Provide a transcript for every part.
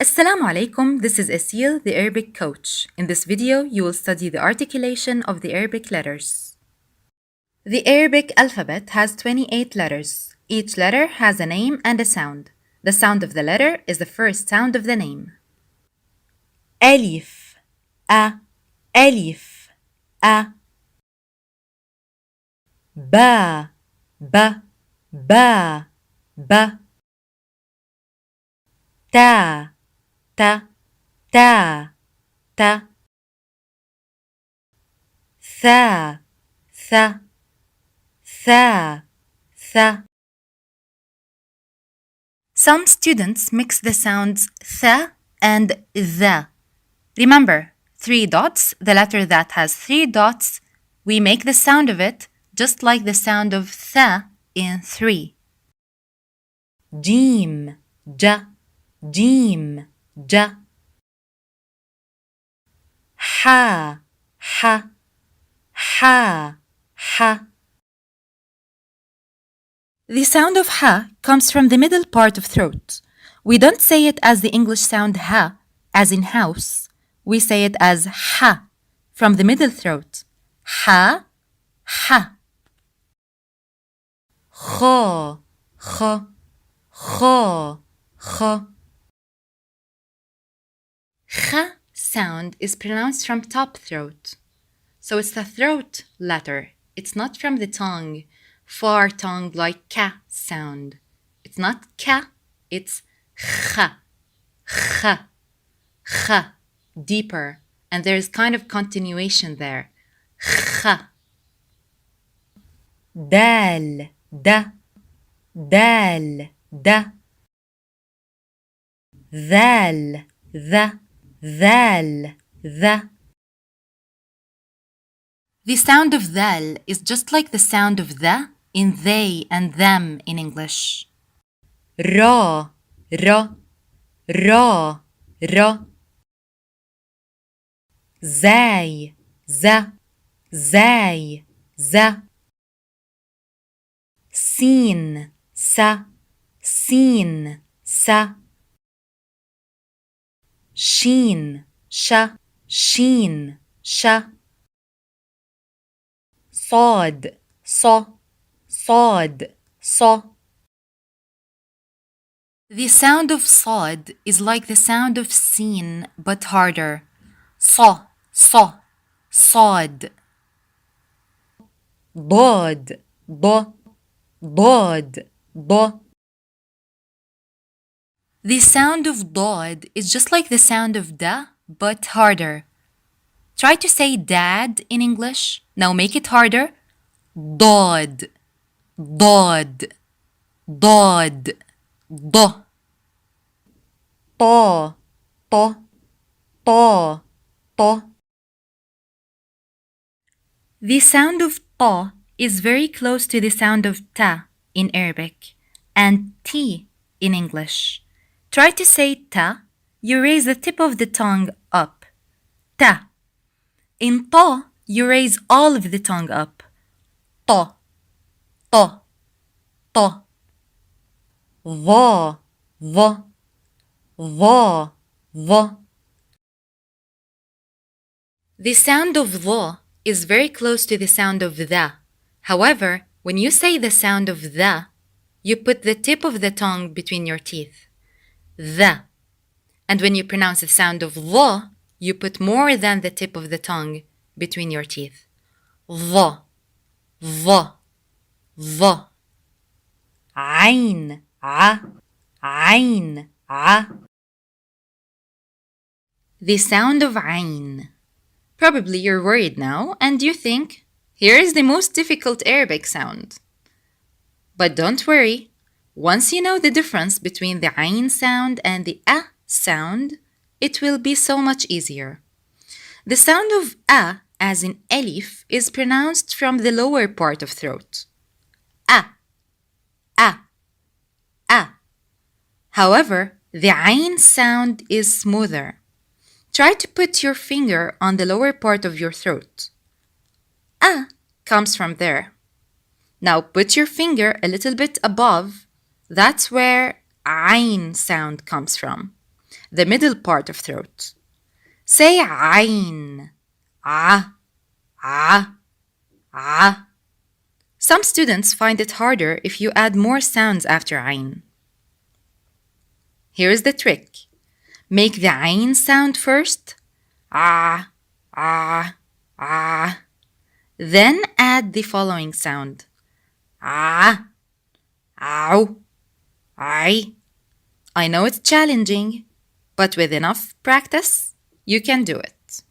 Assalamu alaikum, this is Asil, the Arabic coach. In this video, you will study the articulation of the Arabic letters. The Arabic alphabet has 28 letters. Each letter has a name and a sound. The sound of the letter is the first sound of the name. Alif, a, alif, a. Ba, ba, ba, ba. Ta, ta, ta, ta. Tha, tha, tha, tha. Some students mix the sounds th and the. Remember, 3 dots, the letter that has 3 dots, we make the sound of it just like the sound of th in 3. Jim, ja, jim, ja. Ha, ha, ha, ha. The sound of ha comes from the middle part of throat. We don't say it as the English sound ha, as in house. We say it as ha, from the middle throat. Ha, ha. Kho, kho, kho, kho. Kha sound is pronounced from top throat. So it's the throat letter. It's not from the tongue, far tongue like ka sound. It's not ka, it's kha, kha, kha, deeper. And there's kind of continuation there. Kha. Dal, da, dal, da. Dhal, the, dhal, the. The sound of dhal is just like the sound of the in they and them in English. Ra, ra, ra, ra. Zay, za, zay, za. Sin, sa, sin, sa. Shin, sha, shin, sha. Sad, sa, sad, sa. The sound of sad is like the sound of sin but harder. Sa, sa, sad. Dad, da, dad, da. The sound of dad is just like the sound of da but harder. Try to say dad in English. Now make it harder. Dad, dad, dad, da. Ta, ta, ta, ta. The sound of ta is very close to the sound of ta in Arabic and t in English. Try to say ta. You raise the tip of the tongue up. Ta. In ta, you raise all of the tongue up. Ta, ta, ta. Va, va, va, va. The sound of va is very close to the sound of the. However, when you say the sound of the, you put the tip of the tongue between your teeth. The. And when you pronounce the sound of va, you put more than the tip of the tongue between your teeth. Va, va, va. Ain, a, ain, a. The sound of ain. Probably you're worried now and you think, here is the most difficult Arabic sound. But don't worry. Once you know the difference between the ain sound and the a sound, it will be so much easier. The sound of a, as in alif, is pronounced from the lower part of throat. A, a, a. However, the ain sound is smoother. Try to put your finger on the lower part of your throat. A comes from there. Now put your finger a little bit above. That's where ain sound comes from. the middle part of throat. Say عين. A, a, a. Some students find it harder if you add more sounds after عين. Here is the trick. Make the عين sound first. Ah, ah, ah. Then add the following sound. Ah, ow, I. I know it's challenging, but with enough practice, you can do it.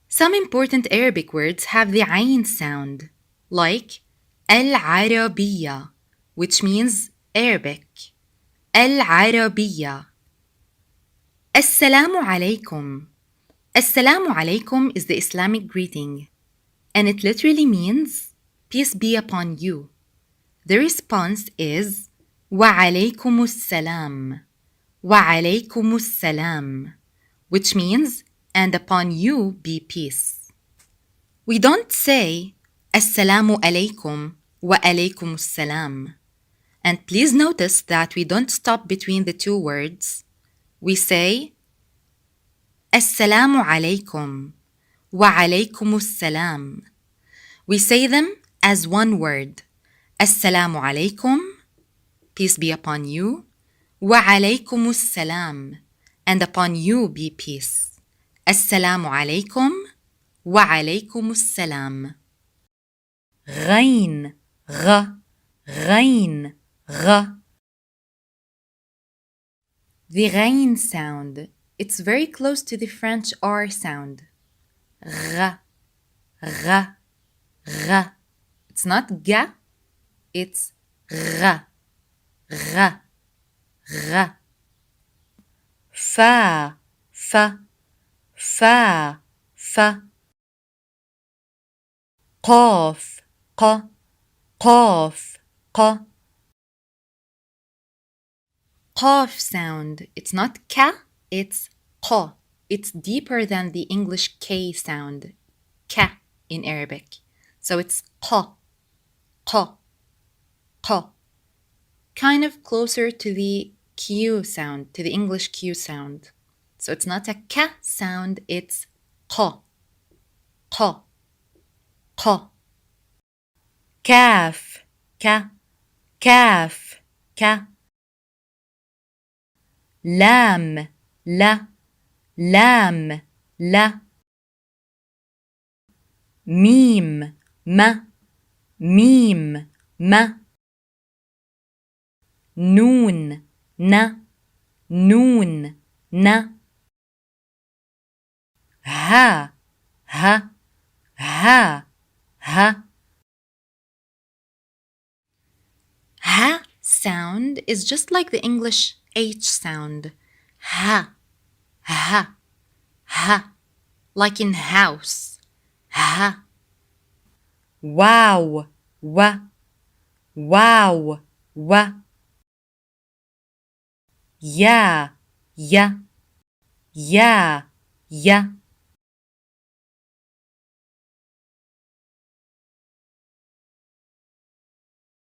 Some important Arabic words have the عين sound, like العربية, which means Arabic. العربية. السلام عليكم. السلام عليكم is the Islamic greeting, and it literally means peace be upon you. The response is وعليكم السلام. وعليكم السلام, which means and upon you be peace. We don't say السلام عليكم وعليكم السلام. And please notice that we don't stop between the two words. We say السلام عليكم وعليكم السلام. We say them as one word. السلام عليكم, peace be upon you. وعليكم السلام, and upon you be peace. السلام عليكم وعليكم السلام. غين غ غين غ. The غين sound, it's very close to the French R sound. غ غ غ. It's not ga, it's غ غ غ. فا فا فا فا. قاف ق قاف ق. قاف sound, it's not ka, it's ق. It's deeper than the English K sound, ka in Arabic. So it's ق ق ق. Kind of closer to the Q sound, to the English Q sound. So it's not a ka sound, it's ق ق ق. كاف ك كاف ك. لام لا لام لا. ميم ما ميم ما. نون ن نون ن. ها ها ها ها. Ha sound is just like the English H sound. Ha, ha, ha. Like in house. Ha. Wow, wa, wow, wa. Ya, ya, ya, ya.